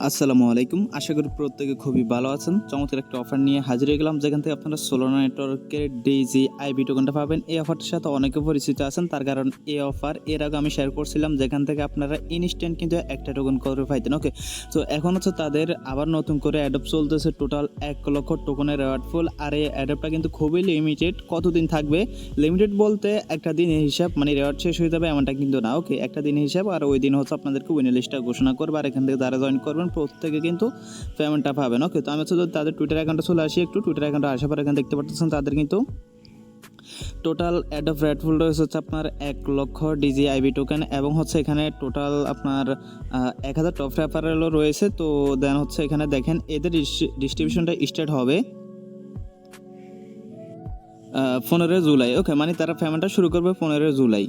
আসসালামু আলাইকুম। আশা করি প্রত্যেকে খুবই ভালো আছেন। চমৎকার একটা অফার নিয়ে হাজির হয়ে গেলাম, যেখান থেকে আপনারা সোলার নেটওয়ার্কের DJIB টোকেনটা পাবেন। এই অফারটার সাথে অনেকে পরিচিত আছেন, তার কারণ এই অফার এর আগে আমি শেয়ার করছিলাম, যেখান থেকে আপনারা ইনস্ট্যান্ট কিন্তু একটা টোকেন করে পাইতেন। ওকে, তো এখন হচ্ছে তাদের আবার নতুন করে অ্যাডপ চলতেছে, টোটাল 1 লক্ষ টোকেনের রেওয়ার্ড ফুল। আর এই অ্যাডপটা কিন্তু খুবই লিমিটেড। কতদিন থাকবে? লিমিটেড বলতে একটা দিনের হিসাব, মানে রেওয়ার্ড শেষ হয়ে যাবে এমনটা কিন্তু না। ওকে, একটা দিনের হিসাব, আর ওই দিন হচ্ছে আপনাদেরকে উইনার লিস্টটা ঘোষণা করবে, আর এখান থেকে যারা জয়েন করবেন প্রত্যেকে কিন্তু পেমেন্টটা পাবেন। ওকে, তো আমি হচ্ছে তাদের টুইটার অ্যাকাউন্টে চলে আসি। একটু টুইটার অ্যাকাউন্টে আসার পর এখানে দেখতে পাচ্ছেন তাদের কিন্তু টোটাল অ্যাড অফ রেডফুল রয়েছে হচ্ছে আপনার 1 লক্ষ DJIB টোকেন, এবং হচ্ছে এখানে টোটাল আপনার 1000 টপ রেফারেলও রয়েছে। তো দেন হচ্ছে এখানে দেখেন এদের ডিস্ট্রিবিউশনটা স্টার্ট হবে 15 জুলাই। ওকে, মানে তারা পেমেন্টটা শুরু করবে 15 জুলাই।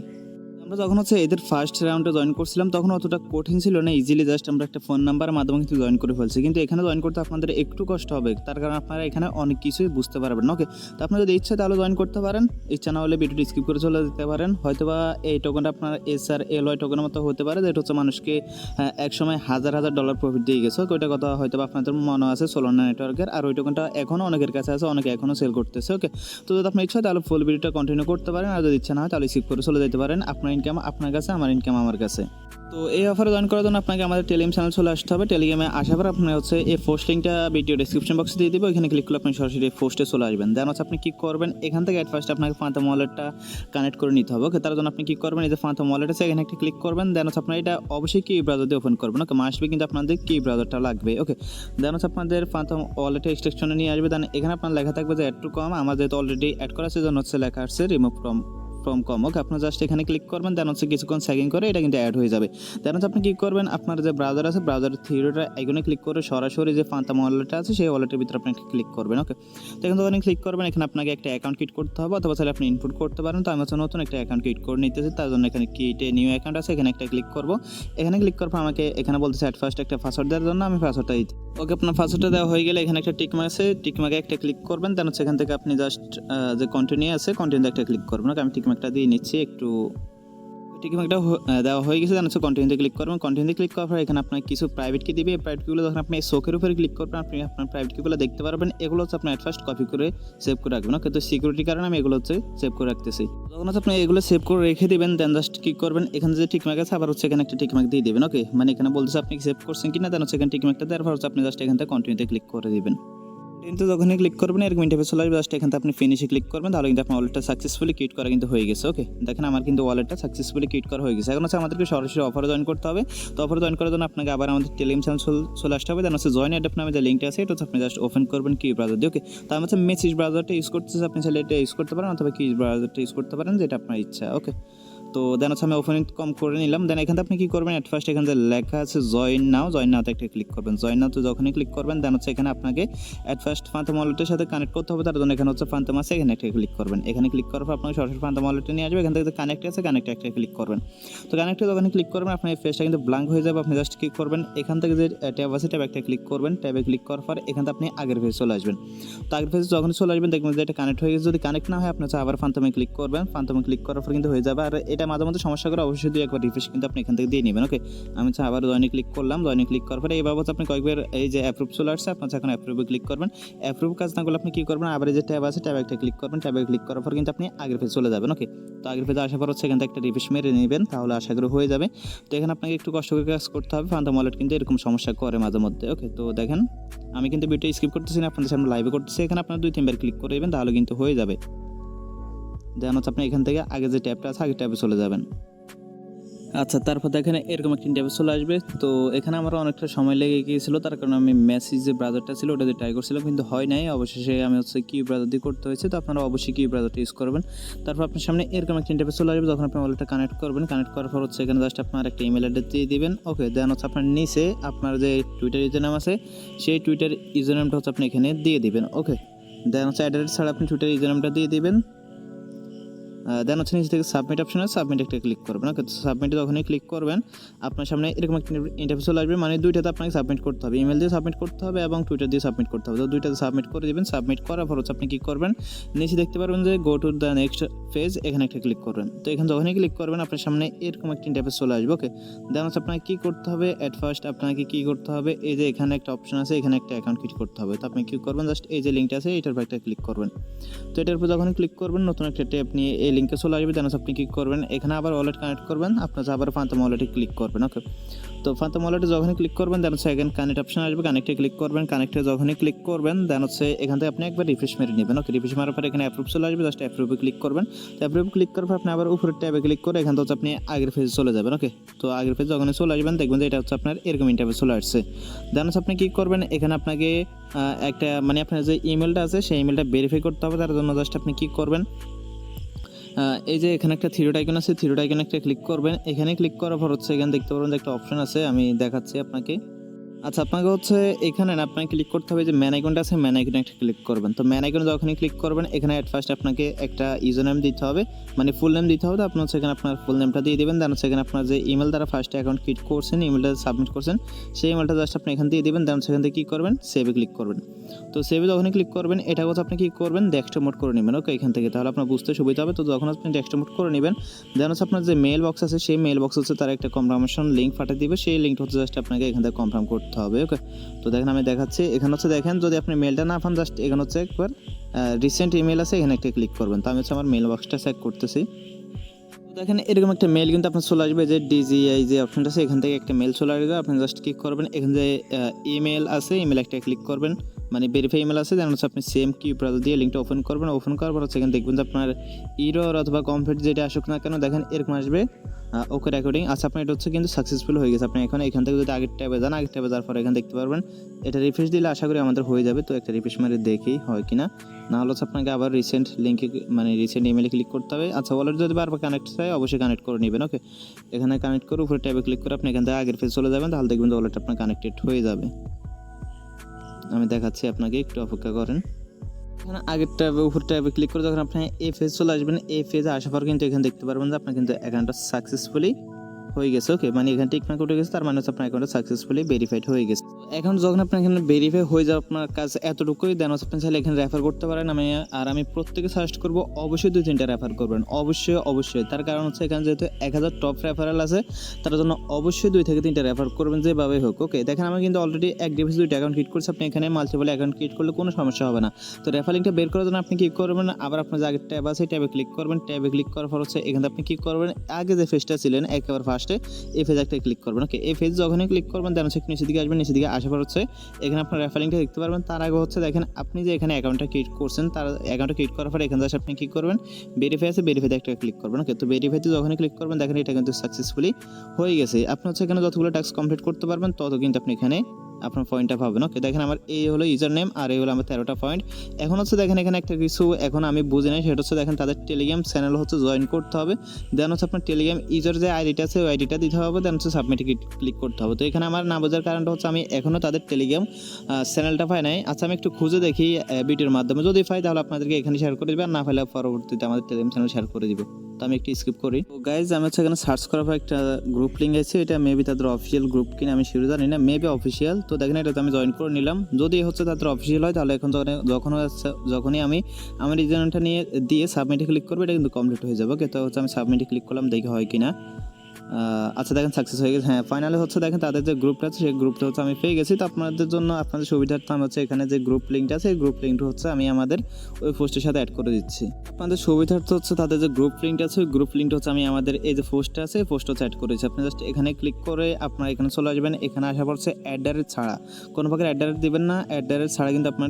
আমরা যখন হচ্ছে এদের ফার্স্ট রাউন্ডে জয়েন করছিলাম তখন অতটা কঠিন ছিল না, ইজিলি জাস্ট আমরা একটা ফোন নাম্বারের মাধ্যমে কিন্তু জয়েন করে ফেলছি। কিন্তু এখানে জয়েন করতে আপনাদের একটু কষ্ট হবে, তার কারণ আপনারা এখানে অনেক কিছুই বুঝতে পারবেন। ওকে, তো আপনার যদি ইচ্ছা তাহলে জয়েন করতে পারেন, ইচ্ছা না হলে ভিডিওটি স্কিপ করে চলে যেতে পারেন। হয়তোবা এই টোকেনটা আপনার SRLY টোকেনের মতো হতে পারে, যেটা হচ্ছে মানুষকে এক সময় হাজার হাজার ডলার প্রফিট দিয়ে গেছে। ওইটা কথা হয়তো আপনাদের মনে আছে সোলার নেটওয়ার্কের, আর ওই টোকেনটা এখনও অনেকের কাছে আছে, অনেকে এখনও সেল করতেছে। ওকে, তো যদি আপনার ইচ্ছা হয় তাহলে ফুল ভিডিওটা কন্টিনিউ করতে পারেন, আর যদি ইচ্ছা না হয় তাহলে স্কিপ করে চলে যেতে পারেন। আপনার ইনকাম আপনার কাছে, আমার ইনকাম আমার কাছে। তো এই অফারে জয়েন করার জন্য আপনাকে আমাদের টেলিগ্রাম চ্যানেল চলে আসতে হবে। টেলিগ্রামে আসার পর আপনি হচ্ছে এই পোস্ট লিঙ্কটা ভিডিও ডেসক্রিপশন বক্সে দিয়ে দিব, এখানে ক্লিক করলে আপনি সরাসরি পোস্টে চলে আসবেন। দেন হচ্ছে আপনি কী করবেন, এখান থেকে অ্যাট ফার্স্ট আপনাকে ফান্টাম ওয়ালেটটা কানেক্ট করে নিতে হবে। ওকে, তার জন্য আপনি কী করবেন, এই যে ফান্টাম ওয়ালেট আছে এখানে একটা ক্লিক করবেন। দেন হচ্ছে আপনার এটা অবশ্যই কি ব্রাউজার দিয়ে ওপেন করবেন। ওকে, মাসবে কিন্তু আপনাদের কি ব্রাউজারটা লাগবে। ওকে, দেন হচ্ছে আপনাদের ফান্টাম ওয়ালেটে এক্সটেনশনে নিয়ে আসবে। দেন এখানে আপনার লেখা থাকবে যে অ্যাড টু কম, আমার যেহেতু অলরেডি অ্যাড করা আছে জন্য হচ্ছে লেখা আসছে রিমুভ ফ্রম কম। ওকে, আপনার জাস্ট এখানে ক্লিক করবেন, দেন হচ্ছে কিছুক্ষণ সেকেন্ড করে এটা কিন্তু অ্যাড হয়ে যাবে। দেন হচ্ছে আপনি কী করবেন, আপনার যে ব্রাউজার আছে ব্রাউজারের থিওরিটা এখানে ক্লিক করে সরাসরি যে ফান্টাম ওয়ালেটটা আছে সেই ওয়ালেটের ভিতরে আপনি ক্লিক করবেন। ওকে, তো এখানে যখন ক্লিক করবেন এখানে আপনাকে একটা অ্যাকাউন্ট ক্রিয়েট করতে হবে, অথবা তাহলে আপনি ইনপুট করতে পারেন। তো আমি হচ্ছে নতুন একটা অ্যাকাউন্ট ক্রিয়েট করে নিতেছি, তার জন্য এখানে ক্রিয়েটে নিউ অ্যাকাউন্ট আছে, এখানে একটা ক্লিক করবো। এখানে ক্লিক করার পর আমাকে এখানে বলতেছে অ্যাট ফার্স্ট একটা পাসওয়ার্ড দেওয়ার জন্য, আমি পাসওয়ার্ডটা দিই। ওকে, আপনার পাসওয়ার্ডটা দেওয়া হয়ে গেলে এখানে একটা টিকমার্ক আছে, টিকমার্কে একটা ক্লিক করবেন। দেন হচ্ছে এখান থেকে আপনি জাস্ট যে কন্টিনিউ আছে কন্টিনিউতে একটা ক্লিক করবেন। ওকে, আমি টিকমার্কটা দিয়ে নিচ্ছি, একটু টিকমার্কটা দেওয়া হয়ে গেছে। দেন হচ্ছে কন্টিনিউতে ক্লিক করবেন। কন্টিনিউতে ক্লিক করার পর এখানে আপনার কিছু প্রাইভেট কি দিবে, প্রাইভেট কিগুলো যখন আপনি চোখের উপরে ক্লিক করবেন আপনি আপনার প্রাইভেট কিগুলো দেখতে পারবেন। এগুলো হচ্ছে আপনি অ্যাট ফার্স্ট কপি করে সেভ করে রাখবেন। ওকে, তো সিকিউরিটির কারণে আমি এগুলো হচ্ছে সেভ করে রাখতেছি। যখন হচ্ছে আপনি এগুলো সেভ করে রেখে দিবেন, দেন জাস্ট কি করবেন, এখানে যে টিকমার্ক আছে আবার হচ্ছে এখানে একটা টিকমার্ক দিয়ে দিবেন। ওকে, মানে এখানে বলতেছে আপনি সেভ করছেন কিনা, দেন হচ্ছে এখানে টিকমার্কটা দেওয়ার পর হচ্ছে আপনি জাস্ট এখান থেকে কন্টিনিউতে ক্লিক করে দিবেন। কিন্তু যখনই ক্লিক করবেন এরকম ইন্টারফেস চলে আসবে, জাস্ট এখান থেকে আপনি ফিনিশে ক্লিক করবেন, তাহলে কিন্তু আপনার ওয়ালেটটা সাকসেসফুলি ক্রিয়েট করা কিন্তু হয়ে গেছে। ওকে, দেখেন আমার কিন্তু ওয়ালেটটা সাকসেসফুলি ক্রিয়েট করা হয়ে গেছে। এখন হচ্ছে আমাদেরকে সরাসরি অফারে জয়েন করতে হবে। তো অফারে জয়েন করার জন্য আপনাকে আবার আমাদের টেলিগ্রাম চ্যানেল চলে আসতে হবে। দেন হচ্ছে জয়েন অ্যাডপ নামে যে লিঙ্কটা আছে এটা হচ্ছে আপনি জাস্ট ওপেন করবেন কি ব্রাউজার দিয়ে। ওকে, তো আমি হচ্ছে মেসেজ ব্রাউজারটা ইউজ করতেছি, আপনি চাইলে এটা ইউজ করতে পারেন, অথবা কি ব্রাউজারটা ইউজ করতে পারেন, যেটা আপনার ইচ্ছা। ওকে, তো দেন হচ্ছে আমি ওপেন কম করে নিলাম। দেন এখান থেকে আপনি কী করবেন, অ্যাট ফার্স্ট এখানে যে লেখা আছে জয়েন নাওতে একটা ক্লিক করবেন। জয়েন নাওতে যখনই ক্লিক করবেন দেন হচ্ছে এখানে আপনাকে অ্যাট ফার্স্ট ফান্টাম ওয়ালেটের সাথে কানেক্ট করতে হবে, তার জন্য এখানে হচ্ছে ফান্টাম আছে এখানে একটা ক্লিক করবেন। এখানে ক্লিক করার পর আপনাকে সরাসরি ফান্টাম ওয়ালেটে নিয়ে আসবে। এখান থেকে যে কানেক্ট আছে কানেক্টে একটা ক্লিক করবেন। তো কানেক্টে যখন ক্লিক করবেন আপনার এই ফেসটা কিন্তু ব্ল্যাঙ্ক হয়ে যাবে। আপনি জাস্ট ক্লিক করবেন, এখান থেকে যে ট্যাব আছে ট্যাবে একটা ক্লিক করবেন। ট্যাবে ক্লিক করার পর এখান থেকে আপনি আগের ফেসে চলে আসবেন। তো আগের ফেসে যখন চলে আসবেন দেখবেন যে এটা কানেক্ট হয়ে গেছে। যদি কানেক্ট না হয় আপনি হচ্ছে আবার ফান্টামে ক্লিক করবেন। ফান্টামে ক্লিক করার পর কিন্তু হয়ে যাবে। আর এটা মাঝে মধ্যে সমস্যা করে, অবশ্যই দুই একবার রিফ্রেশ কিন্তু আপনি এখান থেকে দিয়ে নেবেন। ওকে, আমি হচ্ছে আবার জয়েনে ক্লিক করলাম। জয়েনে ক্লিক করার পরে এইভাবে আপনি কয়েকবার এই যে অ্যাপ্রুভ চলে আসছে, আপনার এখন অ্যাপ্রুভে ক্লিক করবেন। অ্যাপ্রুভ কাজ না করলে আপনি কী করবেন, আবার এই যে ট্যাব আছে ট্যাবে একটা ক্লিক করবেন। ট্যাবে ক্লিক করার পর কিন্তু আপনি আগের পেজে চলে যাবেন। ওকে, তো আগের পেজে আসার পর হচ্ছে এখান থেকে একটা রিফ্রেশ মেরে নেবেন, তাহলে আশা করি হয়ে যাবে। তো এখানে আপনাকে একটু কষ্ট করে কাজ করতে হবে, ফান্টাম ওয়ালেট কিন্তু এরকম সমস্যা করে মাঝে মধ্যে। ওকে, তো দেখেন আমি কিন্তু ভিডিও স্কিপ করতেছি না, আপনাদের সামনে লাইভে করতেছি। এখানে আপনার 2-3 বার ক্লিক করে দেবেন, তাহলে কিন্তু হয়ে যাবে। দেন হচ্ছে আপনি এখান থেকে আগে যে ট্যাবটা আছে আগে ট্যাবে চলে যাবেন। আচ্ছা, তারপর দেখেন এরকম একটা ইন্টারফেস চলে আসবে। তো এখানে আমার অনেকটা সময় লেগে গিয়েছিল, তার কারণে আমি মেসেজ যে ব্রাউজারটা ছিল ওটা দিয়ে ট্রাই করছিলাম, কিন্তু হয় নাই। অবশেষে আমি হচ্ছে কি ব্রাউজার দিয়ে করতে হয়েছে। তো আপনারা অবশ্যই কি ব্রাউজারটা ইউজ করবেন। তারপর আপনার সামনে এরকম একটা ইন্টারফেস চলে আসবে, যখন আপনি ওয়ালেটটা কানেক্ট করবেন। কানেক্ট করার পর হচ্ছে এখানে জাস্ট আপনার একটা ইমেল অ্যাড্রেস দিয়ে দিবেন। ওকে, দেন হচ্ছে আপনার নিচে আপনার যে টুইটার ইউজার নাম আছে সেই টুইটার ইউজার নামটা হচ্ছে আপনি এখানে দিয়ে দিবেন। ওকে, দেন হচ্ছে অ্যাড্রেস ছাড়া আপনি টুইটার ইউজার নামটা দিয়ে দিবেন। দেন হচ্ছে নিচে থেকে সাবমিট অপশন আছে, সাবমিট একটা ক্লিক করবেন। ওকে, সাবমিটে যখনই ক্লিক করবেন আপনার সামনে এরকম একটা ইন্টারফেস চলে আসবে, মানে দুইটাতে আপনাকে সাবমিট করতে হবে, ইমেল দিয়ে সাবমিট করতে হবে এবং টুইটার দিয়ে সাবমিট করতে হবে। তো দুইটাতে সাবমিট করে দেবেন। সাবমিট করার পর হচ্ছে আপনি কী করবেন, নিচে দেখতে পারবেন যে go to the next page, এখানে একটা ক্লিক করবেন। তো এখানে যখনই ক্লিক করবেন আপনার সামনে এরকম একটা ইন্টারফেস চলে আসবে। ওকে, দেন হচ্ছে আপনাকে কী করতে হবে, অ্যাট ফার্স্ট আপনাকে কী করতে হবে, এই যে এখানে একটা অপশন আছে, এখানে একটা অ্যাকাউন্ট ক্রিয়েট করতে হবে। তো আপনি কী করবেন, জাস্ট এই যে লিঙ্কটা আছে এটার উপর একটা ক্লিক করবেন। তো এটার উপর যখন ক্লিক করবেন নতুন একটা ট্যাব নিয়ে এই লিঙ্কে চলে আসবে। দেন আপনি কী করবেন, এখানে আবার ওয়ালেট কানেক্ট করবেন, আপনার আবার ফান্তাম ওয়ালেটে ক্লিক করবেন। ওকে, তো ফান্তাম ওয়ালেটে যখনই ক্লিক করবেন দেন হচ্ছে এখানে কানেক্ট অপশন আসবে, কানেক্টে ক্লিক করবেন। কানেক্টে যখনই ক্লিক করবেন দেন হচ্ছে এখান থেকে আপনি একবার রিফ্রেশ মেরে নেবেন। ওকে, রিফ্রেশ মারার পর এখানে অ্যাপ্রুভ চলে আসবে, জাস্ট অ্যাপ্রুভে ক্লিক করবেন। তো অ্যাপ্রুভ ক্লিক করার পর আপনি আবার উপরের ট্যাবে ক্লিক করে এখান থেকে আপনি আগের পেজে চলে যাবেন। ওকে, তো আগের পেজ যখন চলে আসবেন দেখবেন যে এটা হচ্ছে আপনার এরকম ইন্টারফেস চলে আসছে। দেন হচ্ছে আপনি কী করবেন, এখানে আপনাকে একটা মানে আপনার যে ইমেলটা আছে সেই ইমেলটা ভেরিফাই করতে হবে। তার জন্য জাস্ট আপনি কী করবেন, এই যে এখানে একটা থ্রি ডট আইকন আছে, থ্রি ডট আইকনে একটা ক্লিক করবেন। এখানে ক্লিক করার পর হচ্ছে এখানে দেখতে পারবেন যে একটা অপশন আছে, আমি দেখাচ্ছি আপনাকে। আচ্ছা, আপনাকে হচ্ছে এখানে না আপনাকে ক্লিক করতে হবে, যে ম্যান আইকনটা আছে ম্যান আইকনে একটা ক্লিক করবেন। তো ম্যান আইকনে যখনই ক্লিক করবেন এখানে অ্যাট ফার্স্ট আপনাকে একটা ইউজার নেম দিতে হবে, মানে ফুল নেম দিতে হবে। তো আপনি হচ্ছে এখানে আপনার ফুল নেমটা দিয়ে দেবেন। দেন হচ্ছে এখানে আপনার যে ইমেল দ্বারা ফার্স্টে অ্যাকাউন্ট ক্রিয়েট করছেন, ইমেলটা সাবমিট করছেন, সেই ইমেলটা জাস্ট আপনি এখান দিয়ে দেবেন। দেন সেখান থেকে কী করবেন, সেভে ক্লিক করবেন। তো সেভে যখনই ক্লিক করবেন এটা হচ্ছে আপনি কী করবেন, ডেস্কটপ মোড করে নেবেন। ওকে, এখান থেকে তাহলে আপনার বুঝতে সুবিধা হবে। তো যখন আপনি ডেস্কটপ মোড করে নেবেন দেন হচ্ছে আপনার যে মেল বক্স আছে সেই মেল বক্স হচ্ছে তারা একটা কনফার্মেশন লিঙ্ক পাঠিয়ে দিবে, সেই লিঙ্কটা হচ্ছে জাস্ট আপনাকে এখান থেকে কনফার্ম করতে হবে। ওকে, তো দেখেন আমি দেখাচ্ছি, এখানে হচ্ছে দেখেন যদি আপনি মেলটা না পান জাস্ট এখানে হচ্ছে একবার রিসেন্ট ইমেল আছে এখানে একটা ক্লিক করবেন। তো আমি হচ্ছে আমার মেল বক্সটা চেক করতেছি। তো দেখেন এরকম একটা মেল কিন্তু আপনার চলে আসবে, যে ডিজিআই যে অপশনটা আছে এখান থেকে একটা মেল চলে আসবে। আপনি জাস্ট ক্লিক করবেন, এখানে যে ইমেল আছে ইমেল একটা ক্লিক করবেন, মানে ভেরিফাই ইমেল আছে। যেন হচ্ছে আপনি সেম কিউ ব্রাউজার দিয়ে লিঙ্কটা ওপেন করবেন। ওপেন করার পর হচ্ছে এখানে দেখবেন যে আপনার ইরর অথবা কমপ্লিট যেটা আসুক না কেন দেখেন এরকম আসবে, ওকে রেকর্ডিং। আচ্ছা, আপনার এটা হচ্ছে কিন্তু সাকসেসফুল হয়ে গেছে। আপনি এখন এখান থেকে যদি আগের ট্যাবে যান, আগের ট্যাবে যাওয়ার পর এখানে দেখতে পারবেন এটা রিফ্রেশ দিলে আশা করি আমাদের হয়ে যাবে। তো একটা রিফ্রেশ মারে দেখি হয় কিনা, না হলে হচ্ছে আপনাকে আবার রিসেন্ট লিঙ্কে মানে রিসেন্ট ইমেলে ক্লিক করতে হবে। আচ্ছা, ওয়ালেট যদি বারবার কানেক্ট হয় অবশ্যই কানেক্ট করে নেবেন। ওকে, এখানে কানেক্ট করে উপরে ট্যাবে ক্লিক করে আপনি এখান থেকে আগের পেজ চলে যাবেন, তাহলে দেখবেন যে ওয়ালেট আপনার কানেক্টেড হয়ে যাবে। আমি দেখাচ্ছি আপনাকে, একটু অপেক্ষা করেন। এখানে আগের ট্যাবে উপর ট্যাবে ক্লিক করে যখন আপনি এই পেজ চলে আসবেন, এই পেজে আসার পর কিন্তু এখানে দেখতে পারবেন যে আপনার কিন্তু অ্যাকাউন্টটা সাকসেসফুলি হয়ে গেছে। ওকে, মানে এখানে টিকমার্ক উঠে গেছে, তার মানে হচ্ছে আপনার অ্যাকাউন্টটা সাকসেসফুলি ভেরিফাইড হয়ে গেছে। এখন যখন আপনার এখানে ভেরিফাই হয়ে যাবে আপনার কাজ এতটুকুই, দেন হচ্ছে আপনি চাইলে এখানে রেফার করতে পারেন। আমি প্রত্যেকে সাজেস্ট করবো অবশ্যই 2-3টা রেফার করবেন, অবশ্যই। তার কারণ হচ্ছে এখানে যেহেতু 1000 টপ রেফারেল আছে তার জন্য অবশ্যই 2 থেকে 3টা রেফার করবেন যেভাবে হোক। ওকে, দেখেন আমি কিন্তু অলরেডি এক ডিভাইসে 2টা অ্যাকাউন্ট ক্রিয়েট করছি, আপনি এখানে মাল্টিপল অ্যাকাউন্ট ক্রিয়েট করলে কোনো সমস্যা হবে না। তো রেফার লিঙ্কটা বের করার জন্য আপনি কী করবেন, আবার আপনার যে আগের ট্যাব আছে ট্যাবে ক্লিক করবেন। ট্যাবে ক্লিক করার পর হচ্ছে এখানে আপনি কী করবেন, আগে যে পেজটা ছিলেন একেবারে ফার্স্টে এই পেজ একটা ক্লিক করবেন। ওকে, এই পেজ যখনই ক্লিক করবেন দেন হচ্ছে নিচের দিকে আসবেন। নিচের দিকে আসার পর হচ্ছে এখানে আপনার রেফার লিঙ্কটা দেখতে পারবেন। তার আগে হচ্ছে দেখেন আপনি যে এখানে অ্যাকাউন্টটা ক্রিয়েট করছেন, তার অ্যাকাউন্টটা ক্রিয়েট করার পর এখানে জাস্ট আপনি কী করবেন, ভেরিফাই আছে ভেরিফাইতে একটা ক্লিক করবেন। ওকে, তো ভেরিফাইতে যখনই ক্লিক করবেন দেখেন এটা কিন্তু সাকসেসফুলি হয়ে গেছে। আপনি হচ্ছে এখানে যতগুলো টাস্ক কমপ্লিট করতে পারবেন তত কিন্তু আপনি এখানে আপনার পয়েন্টটা পাবেন। ওকে, দেখেন আমার এই হলো ইউজার নেম আর এই হলো আমার 13টা পয়েন্ট। এখন হচ্ছে দেখেন এখানে একটা কিছু এখন আমি বুঝি নাই, সেটা হচ্ছে দেখেন তাদের টেলিগ্রাম চ্যানেল হচ্ছে জয়েন করতে হবে। দেন হচ্ছে আপনার টেলিগ্রাম ইউজার যে আইডিটা আছে ওই আইডিটা দিতে হবে। দেন হচ্ছে সাবমিটে ক্লিক করতে হবে। তো এখানে আমার না বোঝার কারণটা হচ্ছে আমি এখনও তাদের টেলিগ্রাম চ্যানেলটা পাই নাই। আচ্ছা, আমি একটু খুঁজে দেখি ভিডিওর মাধ্যমে, যদি পাই তাহলে আপনাদেরকে এখানে শেয়ার করে দেবেন, না পাইলে পরবর্তীতে আমাদের টেলিগ্রাম চ্যানেল শেয়ার করে দিব। তো আমি একটু স্কিপ করি। তো গাইজ আমি হচ্ছে এখানে সার্চ করার পর একটা গ্রুপ লিঙ্ক আছে, এটা মেবি তাদের অফিসিয়াল গ্রুপ কিনা আমি শিওর জানি না, মেবি অফিসিয়াল। তো দেখেন এটাতে আমি জয়েন করে নিলাম। যদি হচ্ছে তাদের অফিসিয়াল হয় তাহলে এখন যখনই আমি আমার রিজনটা নিয়ে দিয়ে সাবমিটে ক্লিক করবো এটা কিন্তু কমপ্লিট হয়ে যাবে। ওকে, তো হচ্ছে আমি সাবমিটে ক্লিক করলাম, দেখি হয় কিনা। আচ্ছা, দেখেন সাকসেস হয়ে গেছে। হ্যাঁ, ফাইনালি হচ্ছে দেখেন তাদের যে গ্রুপটা আছে সেই গ্রুপটা হচ্ছে আমি পেয়ে গেছি। তো আপনাদের জন্য আপনাদের সুবিধার্থে আমি হচ্ছে এখানে যে গ্রুপ লিঙ্কটা আছে এই গ্রুপ লিঙ্কটা হচ্ছে আমি আমাদের ওই পোস্টের সাথে অ্যাড করে দিচ্ছি। আপনাদের সুবিধার্থে হচ্ছে তাদের যে গ্রুপ লিঙ্কটা আছে ওই গ্রুপ লিঙ্কটা হচ্ছে আমি আমাদের এই যে পোস্টটা আছে এই পোস্টটা হচ্ছে অ্যাড করেছি। আপনি জাস্ট এখানে ক্লিক করে আপনার এখানে চলে আসবেন। এখানে আসার পর হচ্ছে অ্যাডারেট ছাড়া কোনো প্রকার অ্যাডারেট দিবেন না। অ্যাডারেট ছাড়া কিন্তু আপনার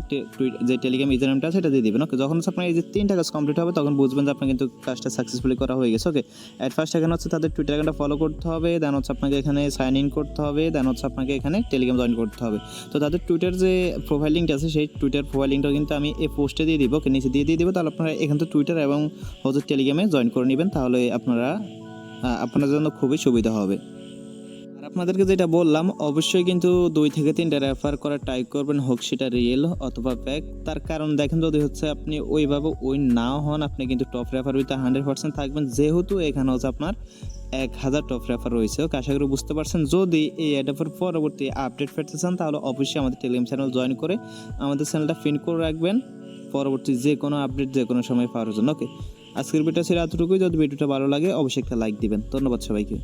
যে টেলিগ্রাম ইউজার নেমটা আছে এটা দিয়ে দিবেন। ওকে, যখন হচ্ছে আপনার এই যে 3টা কাজ কমপ্লিট হবে তখন বুঝবেন যে আপনার কিন্তু কাজটা সাকসেসফুলি করা হয়ে গেছে। ওকে, অ্যাট ফার্স্ট এখানে হচ্ছে তাদের টুইটার অ্যাকাউন্টটা ফলো করতে হবে। দেন হচ্ছে আপনাকে এখানে সাইন ইন করতে হবে। দেন হচ্ছে আপনাকে এখানে টেলিগ্রাম জয়েন করতে হবে। তো তাদের টুইটার যে প্রোফাইল লিঙ্কটা আছে সেই টুইটার প্রোফাইল লিঙ্কটা কিন্তু আমি এই পোস্টে দিয়ে দিব। ওকে, নিচে দিয়ে দিব। তাহলে আপনারা এখান থেকে টুইটার এবং হচ্ছে টেলিগ্রামে জয়েন করে নেবেন, তাহলে আপনাদের জন্য খুবই সুবিধা হবে। আর আর আপনাদেরকে যেটা বললাম অবশ্যই কিন্তু 2 থেকে 3টা রেফার করার ট্রাই করবেন, হোক সেটা রিয়েল অথবা ফেক। তার কারণ দেখেন যদি হচ্ছে আপনি ওইভাবে উইন নাও হন, আপনি কিন্তু টপ রেফার উইতে 100% থাকবেন, যেহেতু এখানে হচ্ছে আপনার 1000 টপ রেফার রয়েছে। ওকে, আশা করি বুঝতে পারছেন। যদি এই অ্যাডাপের পরবর্তী আপডেট পেতে চান তাহলে অবশ্যই আমাদের টেলিগ্রাম চ্যানেল জয়েন করে আমাদের চ্যানেলটা পিন করে রাখবেন পরবর্তী যে কোনো আপডেট যে কোনো সময় পাওয়ার জন্য। ওকে, আজকের ভিডিওটা ছিল এতটুকুই। যদি ভিডিওটা ভালো লাগে অবশ্যই একটা লাইক দিবেন। ধন্যবাদ সবাইকে।